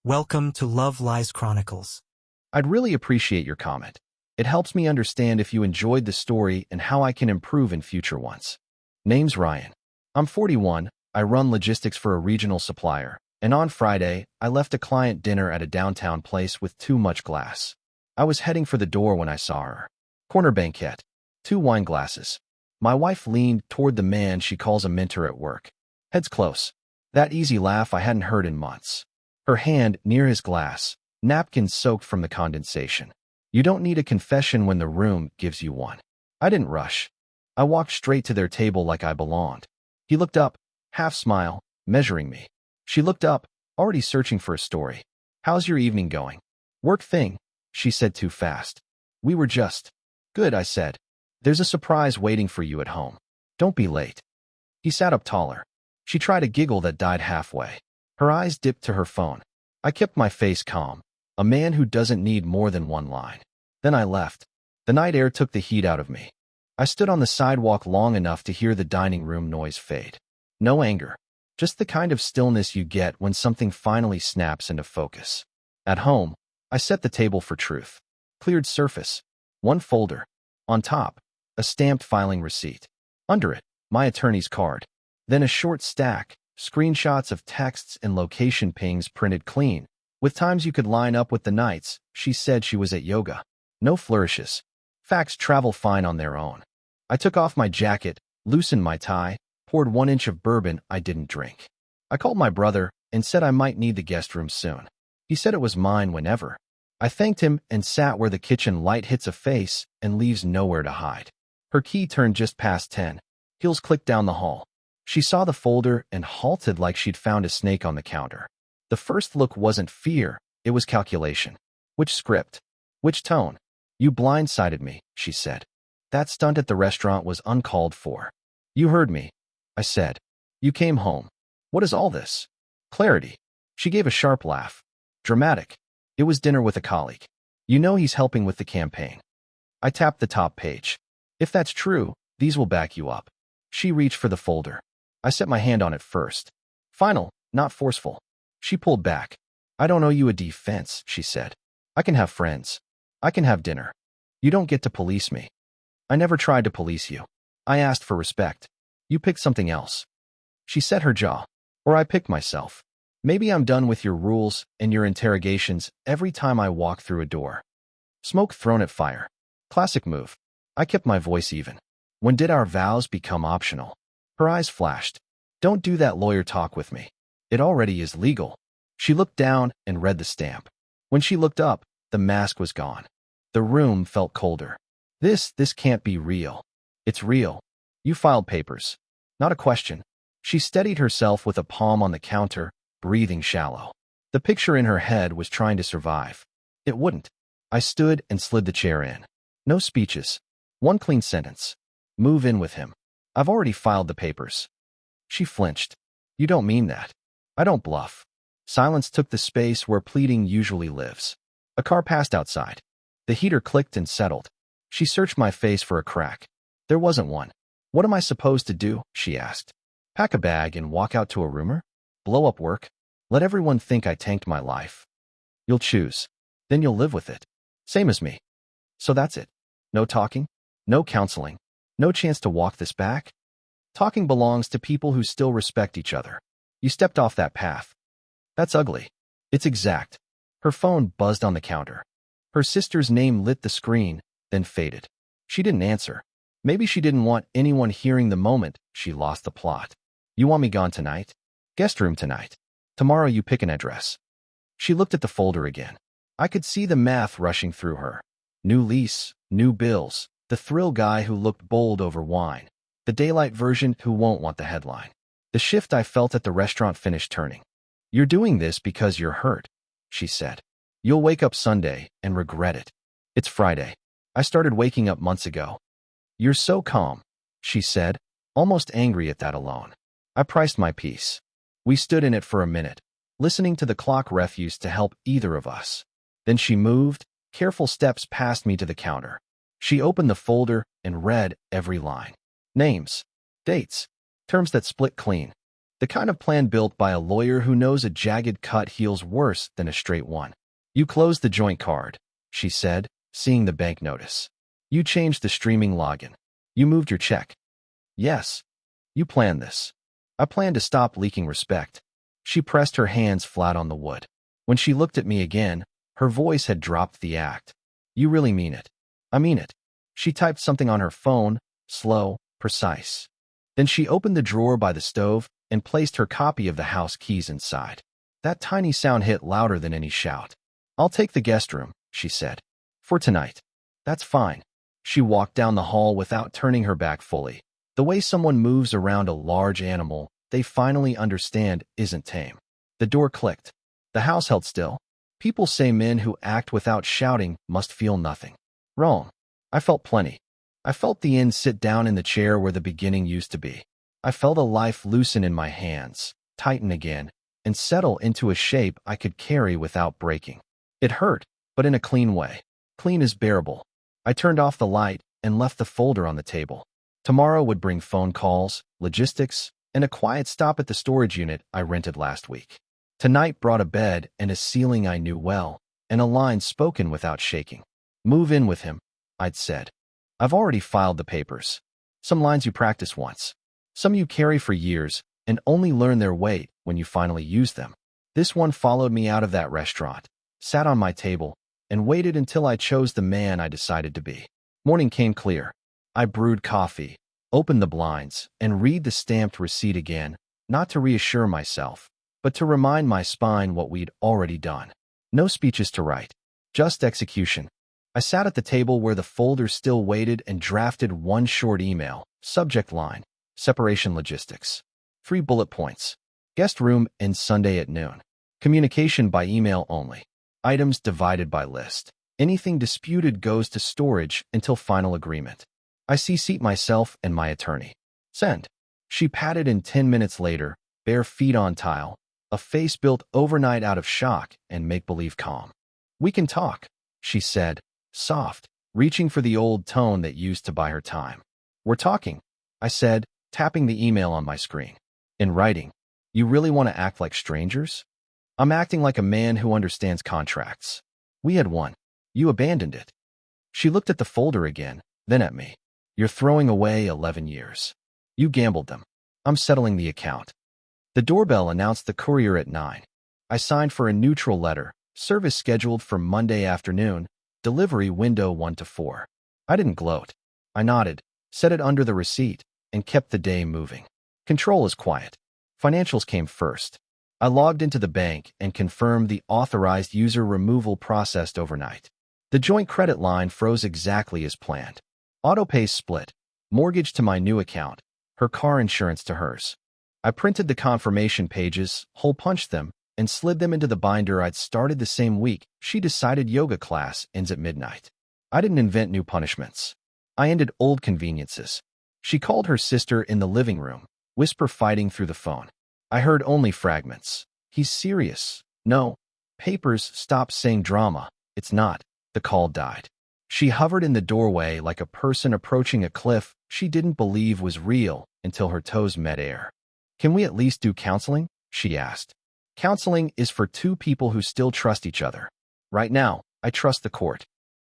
Welcome to Love Lies Chronicles. I'd really appreciate your comment. It helps me understand if you enjoyed the story and how I can improve in future ones. Name's Ryan. I'm 41, I run logistics for a regional supplier, and on Friday, I left a client dinner at a downtown place with too much glass. I was heading for the door when I saw her. Corner banquette. 2 wine glasses. My wife leaned toward the man she calls a mentor at work. Heads close. That easy laugh I hadn't heard in months. Her hand near his glass, napkin soaked from the condensation. You don't need a confession when the room gives you one. I didn't rush. I walked straight to their table like I belonged. He looked up, half smile, measuring me. She looked up, already searching for a story. How's your evening going? Work thing, she said too fast. We were just. Good, I said. There's a surprise waiting for you at home. Don't be late. He sat up taller. She tried a giggle that died halfway. Her eyes dipped to her phone. I kept my face calm. A man who doesn't need more than one line. Then I left. The night air took the heat out of me. I stood on the sidewalk long enough to hear the dining room noise fade. No anger. Just the kind of stillness you get when something finally snaps into focus. At home, I set the table for truth. Cleared surface. One folder. On top, a stamped filing receipt. Under it, my attorney's card. Then a short stack, screenshots of texts and location pings printed clean. With times you could line up with the nights, she said she was at yoga. No flourishes. Facts travel fine on their own. I took off my jacket, loosened my tie, poured 1 inch of bourbon I didn't drink. I called my brother and said I might need the guest room soon. He said it was mine whenever. I thanked him and sat where the kitchen light hits a face and leaves nowhere to hide. Her key turned just past 10. Heels clicked down the hall. She saw the folder and halted like she'd found a snake on the counter. The first look wasn't fear, it was calculation. Which script? Which tone? You blindsided me, she said. That stunt at the restaurant was uncalled for. You heard me, I said. You came home. What is all this? Clarity. She gave a sharp laugh. Dramatic. It was dinner with a colleague. You know he's helping with the campaign. I tapped the top page. If that's true, these will back you up. She reached for the folder. I set my hand on it first. Final, not forceful. She pulled back. I don't owe you a defense, she said. I can have friends. I can have dinner. You don't get to police me. I never tried to police you. I asked for respect. You picked something else. She set her jaw. Or I picked myself. Maybe I'm done with your rules and your interrogations every time I walk through a door. Smoke thrown at fire. Classic move. I kept my voice even. When did our vows become optional? Her eyes flashed. Don't do that lawyer talk with me. It already is legal. She looked down and read the stamp. When she looked up, the mask was gone. The room felt colder. This can't be real. It's real. You filed papers. Not a question. She steadied herself with a palm on the counter, breathing shallow. The picture in her head was trying to survive. It wouldn't. I stood and slid the chair in. No speeches. One clean sentence. Move in with him. I've already filed the papers. She flinched. You don't mean that. I don't bluff. Silence took the space where pleading usually lives. A car passed outside. The heater clicked and settled. She searched my face for a crack. There wasn't one. What am I supposed to do? She asked. Pack a bag and walk out to a rumor? Blow up work? Let everyone think I tanked my life? You'll choose. Then you'll live with it. Same as me. So that's it. No talking? No counseling? No chance to walk this back? Talking belongs to people who still respect each other. You stepped off that path. That's ugly. It's exact. Her phone buzzed on the counter. Her sister's name lit the screen, then faded. She didn't answer. Maybe she didn't want anyone hearing the moment she lost the plot. You want me gone tonight? Guest room tonight. Tomorrow you pick an address. She looked at the folder again. I could see the math rushing through her. New lease, new bills, the thrill guy who looked bold over wine, the daylight version who won't want the headline. The shift I felt at the restaurant finished turning. You're doing this because you're hurt, she said. You'll wake up Sunday and regret it. It's Friday. I started waking up months ago. You're so calm, she said, almost angry at that alone. I priced my piece. We stood in it for a minute, listening to the clock refuse to help either of us. Then she moved, careful steps past me to the counter. She opened the folder and read every line. Names, dates, terms that split clean. The kind of plan built by a lawyer who knows a jagged cut heals worse than a straight one. You closed the joint card, she said, seeing the bank notice. You changed the streaming login. You moved your check. Yes. You planned this. I planned to stop leaking respect. She pressed her hands flat on the wood. When she looked at me again, her voice had dropped the act. You really mean it. I mean it. She typed something on her phone, slow, precise. Then she opened the drawer by the stove and placed her copy of the house keys inside. That tiny sound hit louder than any shout. I'll take the guest room, she said. For tonight. That's fine. She walked down the hall without turning her back fully. The way someone moves around a large animal they finally understand isn't tame. The door clicked. The house held still. People say men who act without shouting must feel nothing. Wrong. I felt plenty. I felt the end sit down in the chair where the beginning used to be. I felt a life loosen in my hands, tighten again, and settle into a shape I could carry without breaking. It hurt, but in a clean way. Clean as bearable. I turned off the light and left the folder on the table. Tomorrow would bring phone calls, logistics, and a quiet stop at the storage unit I rented last week. Tonight brought a bed and a ceiling I knew well, and a line spoken without shaking. Move in with him, I'd said. I've already filed the papers. Some lines you practice once. Some you carry for years and only learn their weight when you finally use them. This one followed me out of that restaurant, sat on my table, and waited until I chose the man I decided to be. Morning came clear. I brewed coffee, opened the blinds, and read the stamped receipt again, not to reassure myself, but to remind my spine what we'd already done. No speeches to write, just execution. I sat at the table where the folder still waited and drafted one short email, subject line, separation logistics. 3 bullet points. Guest room ends Sunday at noon. Communication by email only. Items divided by list. Anything disputed goes to storage until final agreement. I CC'd myself and my attorney. Send. She patted in 10 minutes later, bare feet on tile, a face built overnight out of shock and make-believe calm. We can talk, she said, soft, reaching for the old tone that used to buy her time. We're talking, I said, tapping the email on my screen. In writing, you really want to act like strangers? I'm acting like a man who understands contracts. We had one. You abandoned it. She looked at the folder again, then at me. You're throwing away 11 years. You gambled them. I'm settling the account. The doorbell announced the courier at 9. I signed for a neutral letter, service scheduled for Monday afternoon, delivery window 1 to 4. I didn't gloat. I nodded, set it under the receipt, and kept the day moving. Control is quiet. Financials came first. I logged into the bank and confirmed the authorized user removal processed overnight. The joint credit line froze exactly as planned. Autopay split. Mortgage to my new account. Her car insurance to hers. I printed the confirmation pages, hole-punched them, and slid them into the binder I'd started the same week she decided yoga class ends at midnight. I didn't invent new punishments. I ended old conveniences. She called her sister in the living room, whisper fighting through the phone. I heard only fragments. He's serious. No. Papers, stop saying drama. It's not. The call died. She hovered in the doorway like a person approaching a cliff she didn't believe was real until her toes met air. Can we at least do counseling? She asked. Counseling is for 2 people who still trust each other. Right now, I trust the court.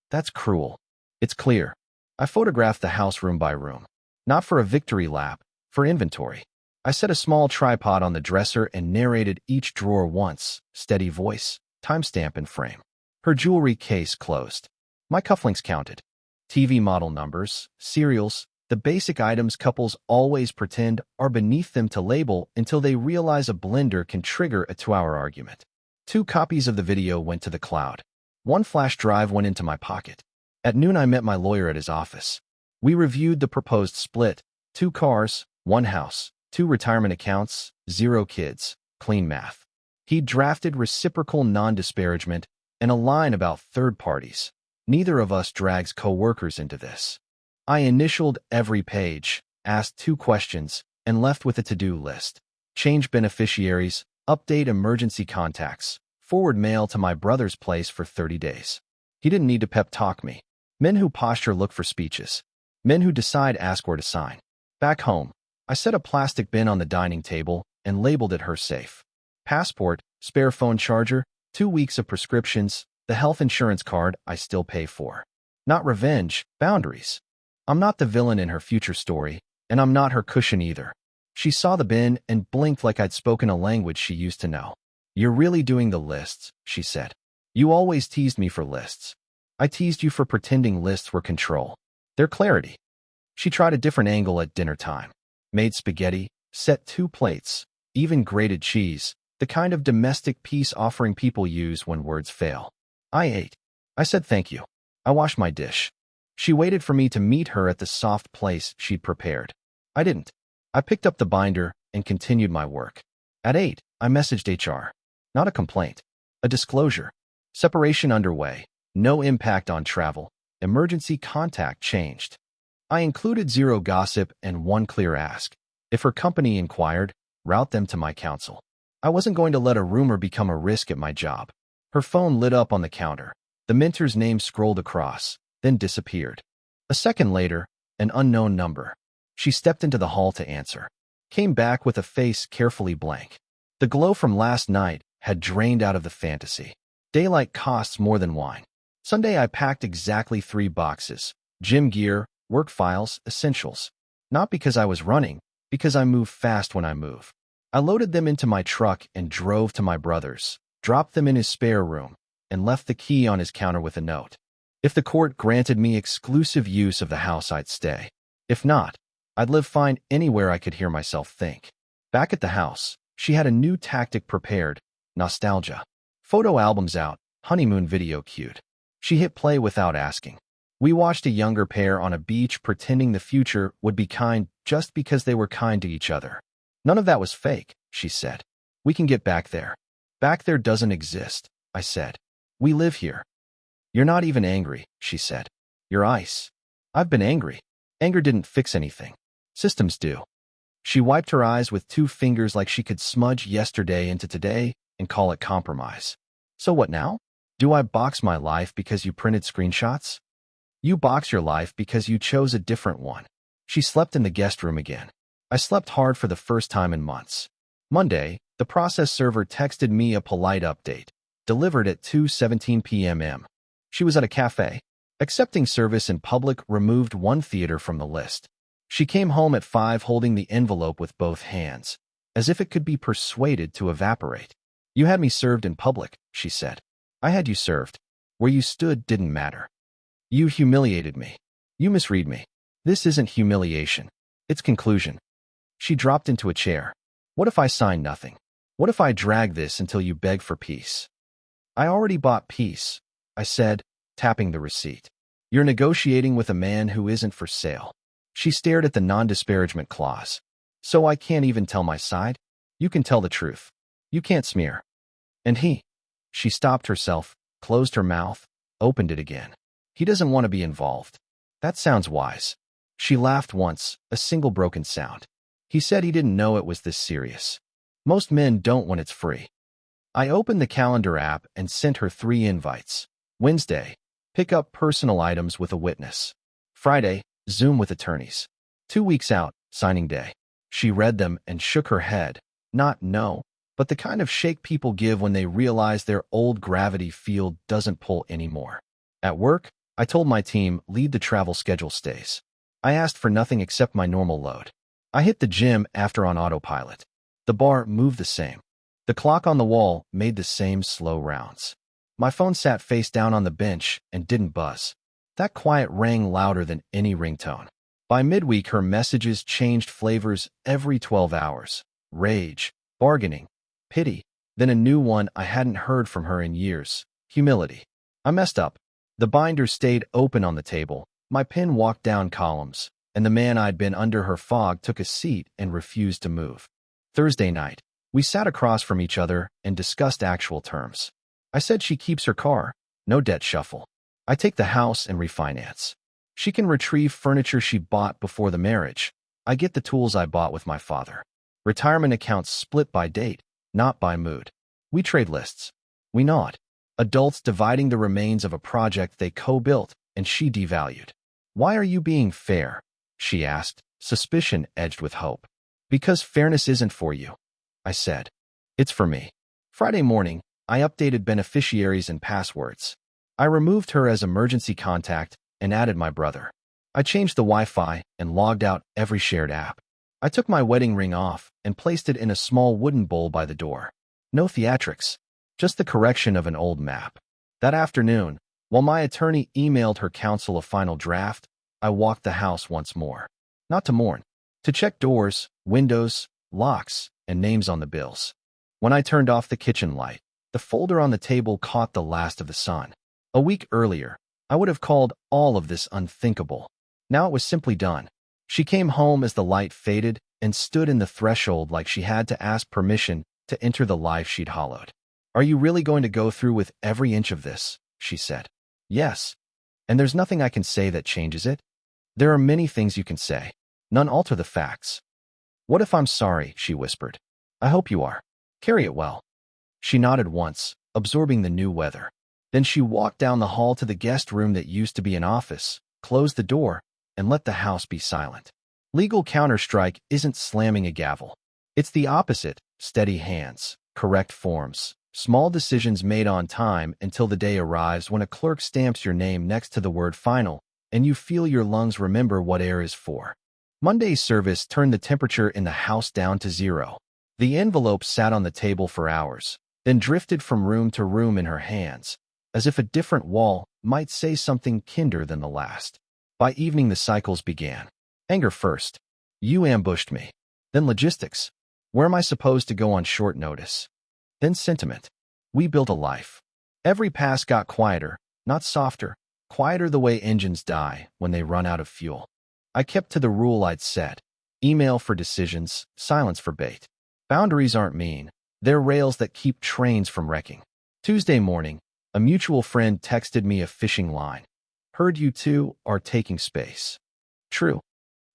That's cruel. It's clear. I photographed the house room by room. Not for a victory lap, for inventory. I set a small tripod on the dresser and narrated each drawer once, steady voice, timestamp and frame. Her jewelry case closed. My cufflinks counted. TV model numbers, serials, the basic items couples always pretend are beneath them to label until they realize a blender can trigger a 2-hour argument. 2 copies of the video went to the cloud. 1 flash drive went into my pocket. At noon I met my lawyer at his office. We reviewed the proposed split, 2 cars, 1 house, 2 retirement accounts, 0 kids, clean math. He drafted reciprocal non-disparagement and a line about third parties. Neither of us drags co-workers into this. I initialed every page, asked 2 questions, and left with a to-do list. Change beneficiaries, update emergency contacts, forward mail to my brother's place for 30 days. He didn't need to pep talk me. Men who posture look for speeches. Men who decide ask where to sign. Back home, I set a plastic bin on the dining table, and labeled it her safe. Passport, spare phone charger, 2 weeks of prescriptions, the health insurance card I still pay for. Not revenge, boundaries. I'm not the villain in her future story, and I'm not her cushion either. She saw the bin and blinked like I'd spoken a language she used to know. "You're really doing the lists," she said. "You always teased me for lists. I teased you for pretending lists were control. They're clarity." She tried a different angle at dinner time. Made spaghetti, set 2 plates, even grated cheese, the kind of domestic peace-offering people use when words fail. I ate. I said thank you. I washed my dish. She waited for me to meet her at the soft place she'd prepared. I didn't. I picked up the binder and continued my work. At 8, I messaged HR. Not a complaint. A disclosure. Separation underway. No impact on travel. Emergency contact changed. I included 0 gossip and 1 clear ask. If her company inquired, route them to my counsel. I wasn't going to let a rumor become a risk at my job. Her phone lit up on the counter. The mentor's name scrolled across, then disappeared. A second later, an unknown number. She stepped into the hall to answer. Came back with a face carefully blank. The glow from last night had drained out of the fantasy. Daylight costs more than wine. Sunday I packed exactly 3 boxes. Gym gear, work files, essentials. Not because I was running, because I move fast when I move. I loaded them into my truck and drove to my brother's, dropped them in his spare room, and left the key on his counter with a note. If the court granted me exclusive use of the house, I'd stay. If not, I'd live fine anywhere I could hear myself think. Back at the house, she had a new tactic prepared: nostalgia. Photo albums out, honeymoon video queued. She hit play without asking. We watched a younger pair on a beach pretending the future would be kind just because they were kind to each other. None of that was fake, she said. We can get back there. Back there doesn't exist, I said. We live here. You're not even angry, she said. You're ice. I've been angry. Anger didn't fix anything. Systems do. She wiped her eyes with 2 fingers like she could smudge yesterday into today and call it compromise. So what now? Do I box my life because you printed screenshots? You box your life because you chose a different one. She slept in the guest room again. I slept hard for the first time in months. Monday, the process server texted me a polite update. Delivered at 2:17 p.m. She was at a cafe. Accepting service in public removed 1 theater from the list. She came home at 5 holding the envelope with both hands, as if it could be persuaded to evaporate. You had me served in public, she said. I had you served. Where you stood didn't matter. You humiliated me. You misread me. This isn't humiliation. It's conclusion. She dropped into a chair. What if I sign nothing? What if I drag this until you beg for peace? I already bought peace, I said, tapping the receipt. You're negotiating with a man who isn't for sale. She stared at the non-disparagement clause. So I can't even tell my side? You can tell the truth. You can't smear. And he? She stopped herself, closed her mouth, opened it again. He doesn't want to be involved. That sounds wise. She laughed once, a single broken sound. He said he didn't know it was this serious. Most men don't when it's free. I opened the calendar app and sent her 3 invites. Wednesday, pick up personal items with a witness. Friday, Zoom with attorneys. 2 weeks out, signing day. She read them and shook her head. Not no, but the kind of shake people give when they realize their old gravity field doesn't pull anymore. At work, I told my team, lead the travel schedule stays. I asked for nothing except my normal load. I hit the gym after on autopilot. The bar moved the same. The clock on the wall made the same slow rounds. My phone sat face down on the bench and didn't buzz. That quiet rang louder than any ringtone. By midweek, her messages changed flavors every 12 hours. Rage, bargaining, pity, then a new one I hadn't heard from her in years. Humility. I messed up. The binder stayed open on the table. My pen walked down columns, and the man I'd been under her fog took a seat and refused to move. Thursday night, we sat across from each other and discussed actual terms. I said she keeps her car, no debt shuffle. I take the house and refinance. She can retrieve furniture she bought before the marriage. I get the tools I bought with my father. Retirement accounts split by date, not by mood. We trade lists. We nod. Adults dividing the remains of a project they co-built, and she devalued. Why are you being fair? She asked, suspicion edged with hope. Because fairness isn't for you. I said. It's for me. Friday morning, I updated beneficiaries and passwords. I removed her as emergency contact and added my brother. I changed the Wi-Fi and logged out every shared app. I took my wedding ring off and placed it in a small wooden bowl by the door. No theatrics, just the correction of an old map. That afternoon, while my attorney emailed her counsel a final draft, I walked the house once more. Not to mourn, to check doors, windows, locks, and names on the bills. When I turned off the kitchen light, the folder on the table caught the last of the sun. A week earlier, I would have called all of this unthinkable. Now it was simply done. She came home as the light faded and stood in the threshold like she had to ask permission to enter the life she'd hollowed. "Are you really going to go through with every inch of this?" she said. "Yes. And there's nothing I can say that changes it. There are many things you can say. None alter the facts." "What if I'm sorry?" she whispered. "I hope you are. Carry it well." She nodded once, absorbing the new weather. Then she walked down the hall to the guest room that used to be an office, closed the door, and let the house be silent. Legal counterstrike isn't slamming a gavel. It's the opposite: steady hands, correct forms, small decisions made on time until the day arrives when a clerk stamps your name next to the word final, and you feel your lungs remember what air is for. Monday's service turned the temperature in the house down to 0. The envelope sat on the table for hours, then drifted from room to room in her hands, as if a different wall might say something kinder than the last. By evening, the cycles began. Anger first. "You ambushed me." Then logistics. "Where am I supposed to go on short notice?" Then sentiment. "We built a life." Every pass got quieter, not softer, quieter the way engines die when they run out of fuel. I kept to the rule I'd set. Email for decisions, silence for bait. Boundaries aren't mean. They're rails that keep trains from wrecking. Tuesday morning, a mutual friend texted me a fishing line. "Heard you two are taking space." True.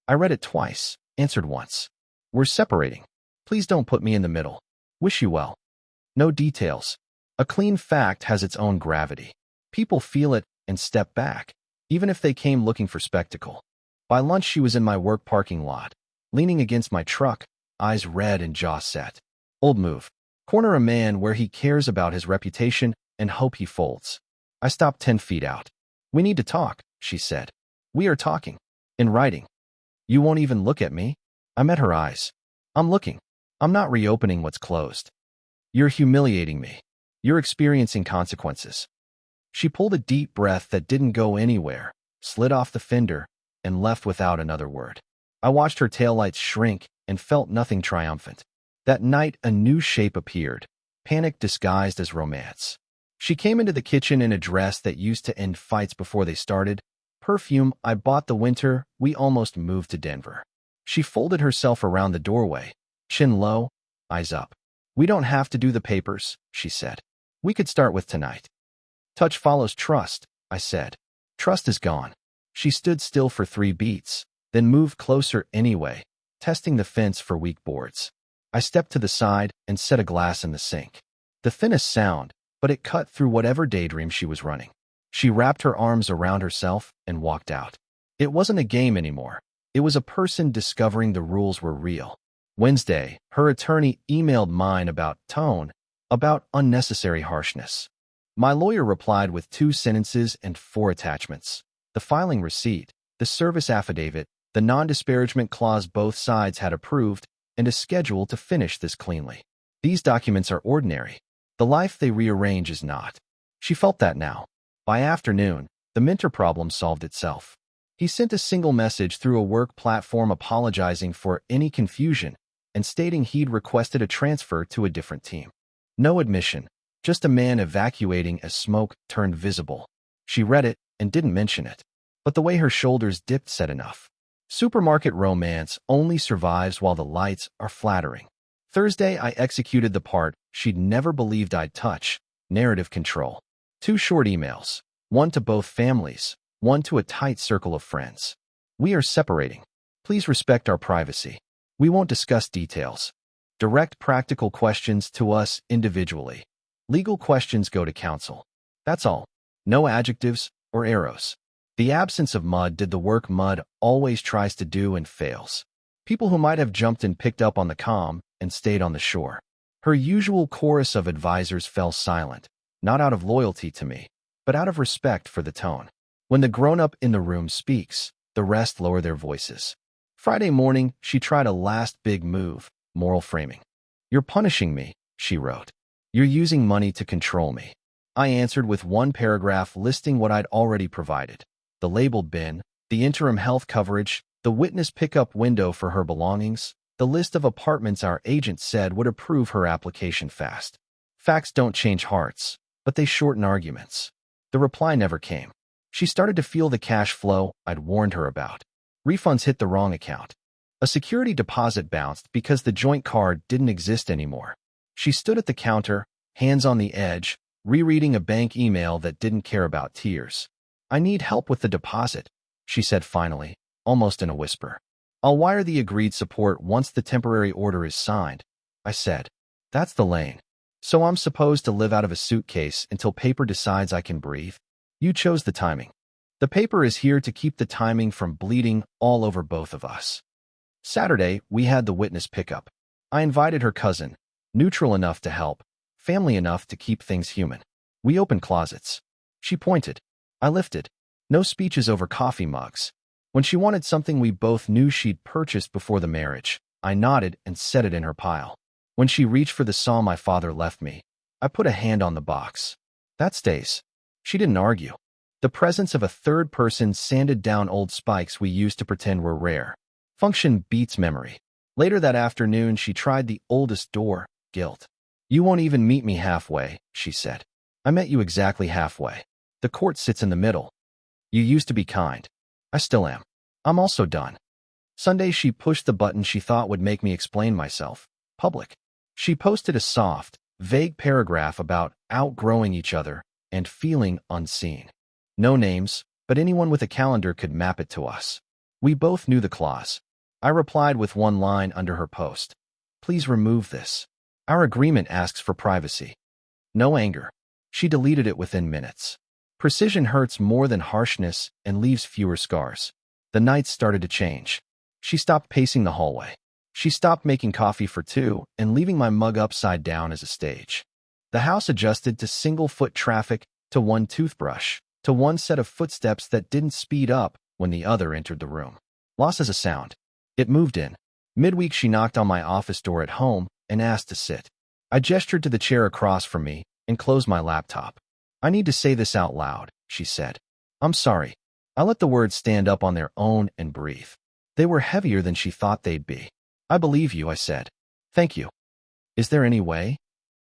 I read it twice, answered once. "We're separating. Please don't put me in the middle. Wish you well." No details. A clean fact has its own gravity. People feel it and step back, even if they came looking for spectacle. By lunch, she was in my work parking lot, leaning against my truck, eyes red and jaw set. Old move. Corner a man where he cares about his reputation and hope he folds. I stopped 10 feet out. "We need to talk," she said. "We are talking. In writing." "You won't even look at me?" I met her eyes. "I'm looking. I'm not reopening what's closed." "You're humiliating me. You're experiencing consequences." She pulled a deep breath that didn't go anywhere, slid off the fender, and left without another word. I watched her taillights shrink and felt nothing triumphant. That night, a new shape appeared, panic disguised as romance. She came into the kitchen in a dress that used to end fights before they started, perfume I bought the winter we almost moved to Denver. She folded herself around the doorway, chin low, eyes up. "We don't have to do the papers," she said. "We could start with tonight." "Touch follows trust," I said. "Trust is gone." She stood still for 3 beats, then moved closer anyway, testing the fence for weak boards. I stepped to the side and set a glass in the sink. The thinnest sound, but it cut through whatever daydream she was running. She wrapped her arms around herself and walked out. It wasn't a game anymore. It was a person discovering the rules were real. Wednesday, her attorney emailed mine about tone, about unnecessary harshness. My lawyer replied with 2 sentences and 4 attachments. The filing receipt, the service affidavit, the non-disparagement clause both sides had approved, and a schedule to finish this cleanly. These documents are ordinary. The life they rearrange is not. She felt that now. By afternoon, the Minter problem solved itself. He sent a single message through a work platform apologizing for any confusion and stating he'd requested a transfer to a different team. No admission, just a man evacuating as smoke turned visible. She read it and didn't mention it. But the way her shoulders dipped said enough. Supermarket romance only survives while the lights are flattering. Thursday, I executed the part she'd never believed I'd touch: narrative control. 2 short emails, one to both families, one to a tight circle of friends. "We are separating. Please respect our privacy. We won't discuss details. Direct practical questions to us individually. Legal questions go to counsel." That's all. No adjectives or arrows. The absence of mud did the work mud always tries to do and fails. People who might have jumped and picked up on the calm and stayed on the shore. Her usual chorus of advisors fell silent, not out of loyalty to me, but out of respect for the tone. When the grown-up in the room speaks, the rest lower their voices. Friday morning, she tried a last big move, moral framing. "You're punishing me," she wrote. "You're using money to control me." I answered with one paragraph listing what I'd already provided: the labeled bin, the interim health coverage, the witness pickup window for her belongings, the list of apartments our agent said would approve her application fast. Facts don't change hearts, but they shorten arguments. The reply never came. She started to feel the cash flow I'd warned her about. Refunds hit the wrong account. A security deposit bounced because the joint card didn't exist anymore. She stood at the counter, hands on the edge, rereading a bank email that didn't care about tears. "I need help with the deposit," she said finally, almost in a whisper. "I'll wire the agreed support once the temporary order is signed," I said. "That's the lane. So I'm supposed to live out of a suitcase until paper decides I can breathe? You chose the timing. The paper is here to keep the timing from bleeding all over both of us." Saturday, we had the witness pickup. I invited her cousin, neutral enough to help, family enough to keep things human. We opened closets. She pointed. I lifted. No speeches over coffee mugs. When she wanted something we both knew she'd purchased before the marriage, I nodded and set it in her pile. When she reached for the saw my father left me, I put a hand on the box. "That stays." She didn't argue. The presence of a third person sanded down old spikes we used to pretend were rare. Function beats memory. Later that afternoon, she tried the oldest door, guilt. "You won't even meet me halfway," she said. "I met you exactly halfway. The court sits in the middle. You used to be kind. I still am. I'm also done." Sunday, she pushed the button she thought would make me explain myself. Public. She posted a soft, vague paragraph about outgrowing each other and feeling unseen. No names, but anyone with a calendar could map it to us. We both knew the clause. I replied with one line under her post. "Please remove this. Our agreement asks for privacy." No anger. She deleted it within minutes. Precision hurts more than harshness and leaves fewer scars. The nights started to change. She stopped pacing the hallway. She stopped making coffee for two and leaving my mug upside down as a stage. The house adjusted to single-foot traffic, to one toothbrush, to one set of footsteps that didn't speed up when the other entered the room. Lost as a sound. It moved in. Midweek, she knocked on my office door at home and asked to sit. I gestured to the chair across from me and closed my laptop. "I need to say this out loud," she said. "I'm sorry." I let the words stand up on their own and breathe. They were heavier than she thought they'd be. "I believe you," I said. "Thank you. Is there any way?"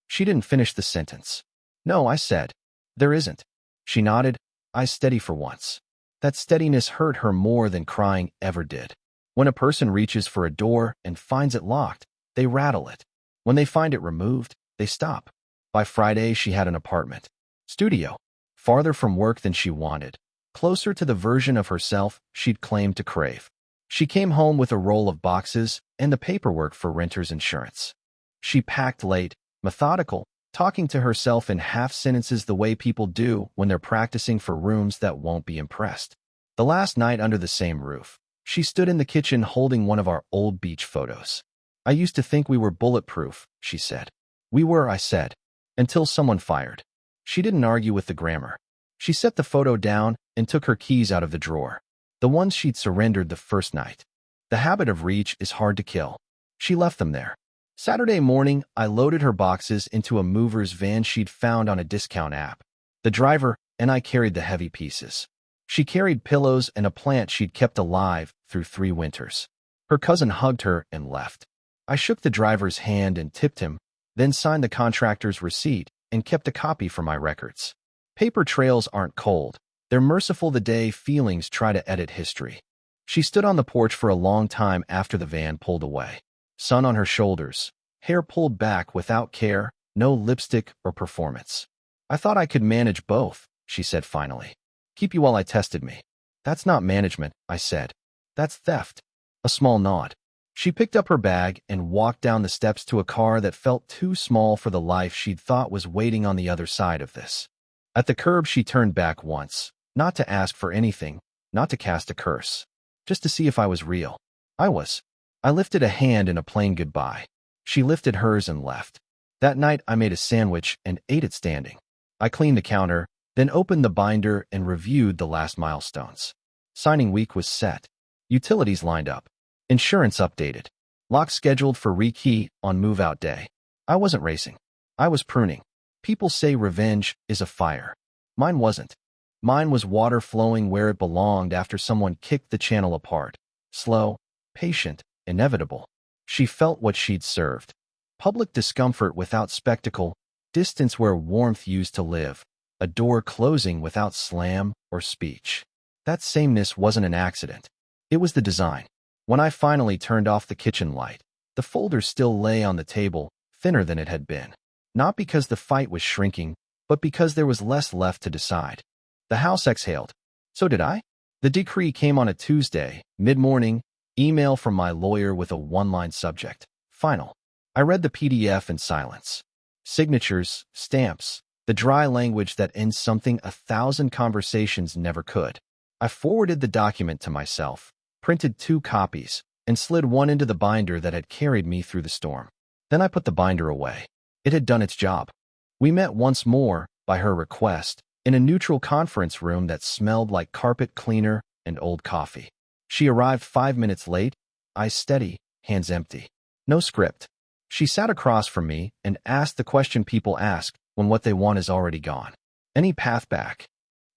She didn't finish the sentence. "No," I said. "There isn't." She nodded, eyes steady for once. That steadiness hurt her more than crying ever did. When a person reaches for a door and finds it locked, they rattle it. When they find it removed, they stop. By Friday, she had an apartment. Studio. Farther from work than she wanted. Closer to the version of herself she'd claimed to crave. She came home with a roll of boxes and the paperwork for renter's insurance. She packed late, methodical, talking to herself in half sentences the way people do when they're practicing for rooms that won't be impressed. The last night under the same roof, she stood in the kitchen holding one of our old beach photos. "I used to think we were bulletproof," she said. "We were," I said, "until someone fired." She didn't argue with the grammar. She set the photo down and took her keys out of the drawer, the ones she'd surrendered the first night. The habit of reach is hard to kill. She left them there. Saturday morning, I loaded her boxes into a mover's van she'd found on a discount app. The driver and I carried the heavy pieces. She carried pillows and a plant she'd kept alive through 3 winters. Her cousin hugged her and left. I shook the driver's hand and tipped him, then signed the contractor's receipt and kept a copy for my records. Paper trails aren't cold. They're merciful the day feelings try to edit history. She stood on the porch for a long time after the van pulled away. Sun on her shoulders, hair pulled back without care, no lipstick or performance. "I thought I could manage both," she said finally. "Keep you while I tested me." "That's not management," I said. "That's theft." A small nod. She picked up her bag and walked down the steps to a car that felt too small for the life she'd thought was waiting on the other side of this. At the curb, she turned back once, not to ask for anything, not to cast a curse, just to see if I was real. I was. I lifted a hand in a plain goodbye. She lifted hers and left. That night, I made a sandwich and ate it standing. I cleaned the counter, then opened the binder and reviewed the last milestones. Signing week was set. Utilities lined up. Insurance updated. Lock scheduled for rekey on move-out day. I wasn't racing. I was pruning. People say revenge is a fire. Mine wasn't. Mine was water flowing where it belonged after someone kicked the channel apart. Slow, patient, inevitable. She felt what she'd served. Public discomfort without spectacle, distance where warmth used to live, a door closing without slam or speech. That sameness wasn't an accident. It was the design. When I finally turned off the kitchen light, the folder still lay on the table, thinner than it had been. Not because the fight was shrinking, but because there was less left to decide. The house exhaled. So did I. The decree came on a Tuesday, mid-morning, email from my lawyer with a one-line subject. Final. I read the PDF in silence. Signatures, stamps, the dry language that ends something 1,000 conversations never could. I forwarded the document to myself, printed 2 copies, and slid one into the binder that had carried me through the storm. Then I put the binder away. It had done its job. We met once more, by her request, in a neutral conference room that smelled like carpet cleaner and old coffee. She arrived 5 minutes late, eyes steady, hands empty. No script. She sat across from me and asked the question people ask when what they want is already gone. Any path back?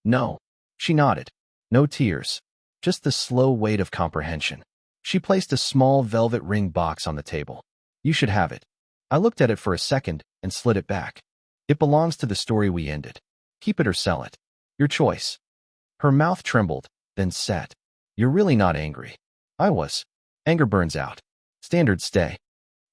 No. She nodded. No tears. Just the slow weight of comprehension. She placed a small velvet ring box on the table. You should have it. I looked at it for a second and slid it back. It belongs to the story we ended. Keep it or sell it. Your choice. Her mouth trembled, then set. You're really not angry. I was. Anger burns out. Standards stay.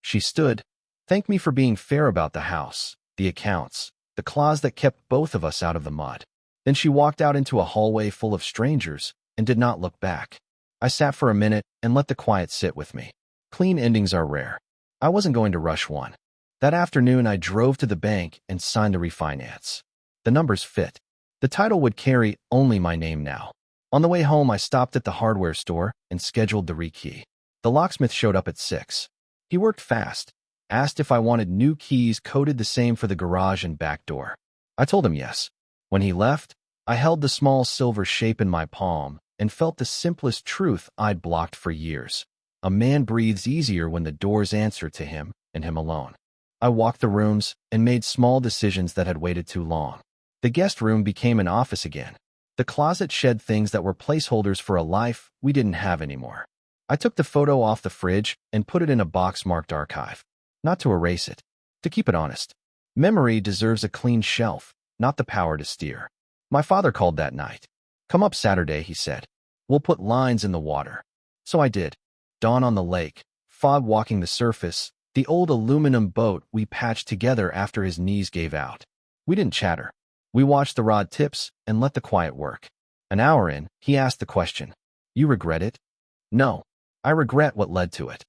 She stood. Thanked me for being fair about the house, the accounts, the clause that kept both of us out of the mud. Then she walked out into a hallway full of strangers and did not look back. I sat for a minute and let the quiet sit with me. Clean endings are rare. I wasn't going to rush one. That afternoon, I drove to the bank and signed the refinance. The numbers fit. The title would carry only my name now. On the way home, I stopped at the hardware store and scheduled the rekey. The locksmith showed up at 6. He worked fast, asked if I wanted new keys coded the same for the garage and back door. I told him yes. When he left, I held the small silver shape in my palm and felt the simplest truth I'd blocked for years. A man breathes easier when the doors answer to him and him alone. I walked the rooms and made small decisions that had waited too long. The guest room became an office again. The closet shed things that were placeholders for a life we didn't have anymore. I took the photo off the fridge and put it in a box marked archive. Not to erase it, to keep it honest. Memory deserves a clean shelf, not the power to steer. My father called that night. Come up Saturday, he said. We'll put lines in the water. So I did. Dawn on the lake, fog walking the surface, the old aluminum boat we patched together after his knees gave out. We didn't chatter. We watched the rod tips and let the quiet work. An hour in, he asked the question. You regret it? No. I regret what led to it.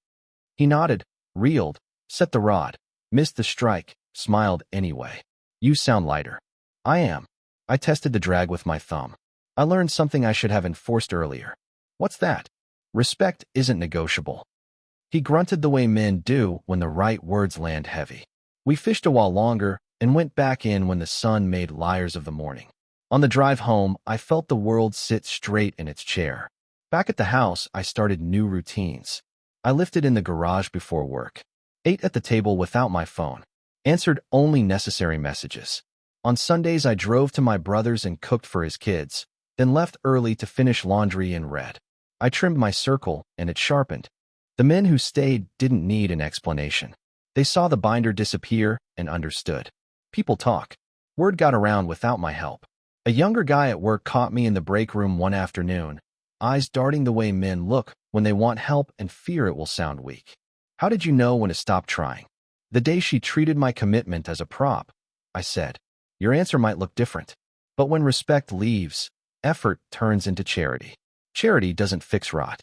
He nodded, reeled, set the rod, missed the strike, smiled anyway. You sound lighter. I am. I tested the drag with my thumb. I learned something I should have enforced earlier. What's that? Respect isn't negotiable. He grunted the way men do when the right words land heavy. We fished a while longer and went back in when the sun made liars of the morning. On the drive home, I felt the world sit straight in its chair. Back at the house, I started new routines. I lifted in the garage before work, ate at the table without my phone, answered only necessary messages. On Sundays, I drove to my brother's and cooked for his kids, then left early to finish laundry and read. I trimmed my circle, and it sharpened. The men who stayed didn't need an explanation. They saw the binder disappear and understood. People talk. Word got around without my help. A younger guy at work caught me in the break room one afternoon, eyes darting the way men look when they want help and fear it will sound weak. How did you know when to stop trying? The day she treated my commitment as a prop, I said. Your answer might look different. But when respect leaves, effort turns into charity. Charity doesn't fix rot.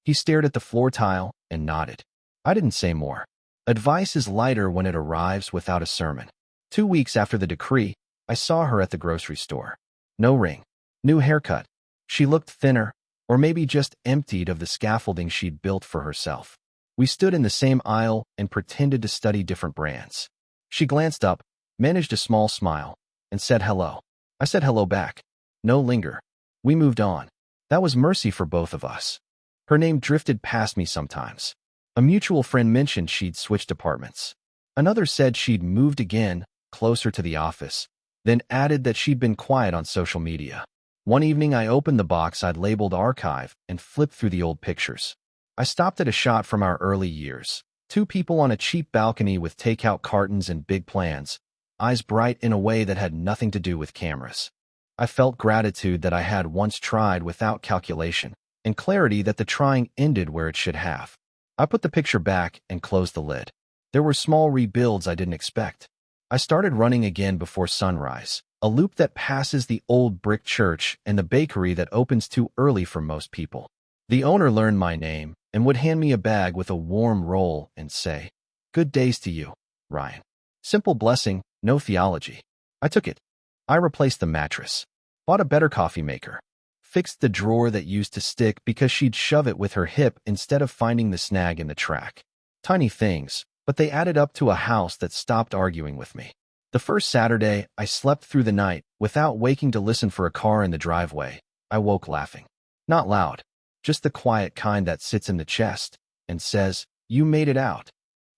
He stared at the floor tile and nodded. I didn't say more. Advice is lighter when it arrives without a sermon. 2 weeks after the decree, I saw her at the grocery store. No ring. New haircut. She looked thinner, or maybe just emptied of the scaffolding she'd built for herself. We stood in the same aisle and pretended to study different brands. She glanced up, managed a small smile, and said hello. I said hello back. No linger. We moved on. That was mercy for both of us. Her name drifted past me sometimes. A mutual friend mentioned she'd switched apartments. Another said she'd moved again, closer to the office, then added that she'd been quiet on social media. One evening I opened the box I'd labeled archive and flipped through the old pictures. I stopped at a shot from our early years. Two people on a cheap balcony with takeout cartons and big plans, eyes bright in a way that had nothing to do with cameras. I felt gratitude that I had once tried without calculation, and clarity that the trying ended where it should have. I put the picture back and closed the lid. There were small rebuilds I didn't expect. I started running again before sunrise, a loop that passes the old brick church and the bakery that opens too early for most people. The owner learned my name and would hand me a bag with a warm roll and say, "Good days to you, Ryan." Simple blessing, no theology. I took it. I replaced the mattress, bought a better coffee maker, fixed the drawer that used to stick because she'd shove it with her hip instead of finding the snag in the track. Tiny things, but they added up to a house that stopped arguing with me. The first Saturday, I slept through the night without waking to listen for a car in the driveway. I woke laughing. Not loud, just the quiet kind that sits in the chest and says, "You made it out."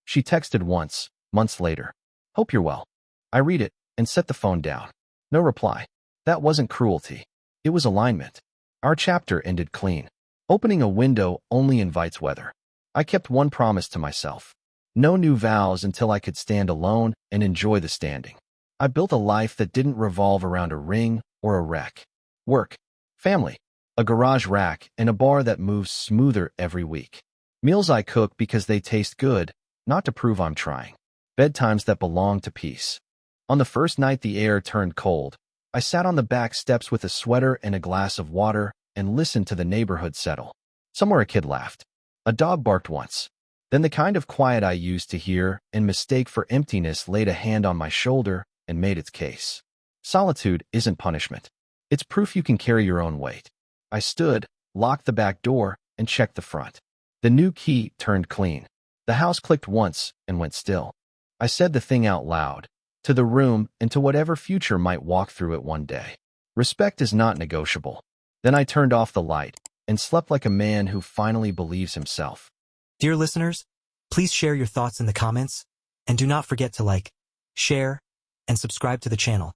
She texted once, months later. "Hope you're well." I read it and set the phone down. No reply. That wasn't cruelty. It was alignment. Our chapter ended clean. Opening a window only invites weather. I kept one promise to myself. No new vows until I could stand alone and enjoy the standing. I built a life that didn't revolve around a ring or a wreck. Work, family, a garage rack, and a bar that moves smoother every week. Meals I cook because they taste good, not to prove I'm trying. Bedtimes that belong to peace. On the first night the air turned cold, I sat on the back steps with a sweater and a glass of water and listened to the neighborhood settle. Somewhere a kid laughed. A dog barked once. Then the kind of quiet I used to hear and mistake for emptiness laid a hand on my shoulder and made its case. Solitude isn't punishment. It's proof you can carry your own weight. I stood, locked the back door, and checked the front. The new key turned clean. The house clicked once and went still. I said the thing out loud, to the room and to whatever future might walk through it one day. Respect is not negotiable. Then I turned off the light and slept like a man who finally believes himself. Dear listeners, please share your thoughts in the comments, and do not forget to like, share, and subscribe to the channel.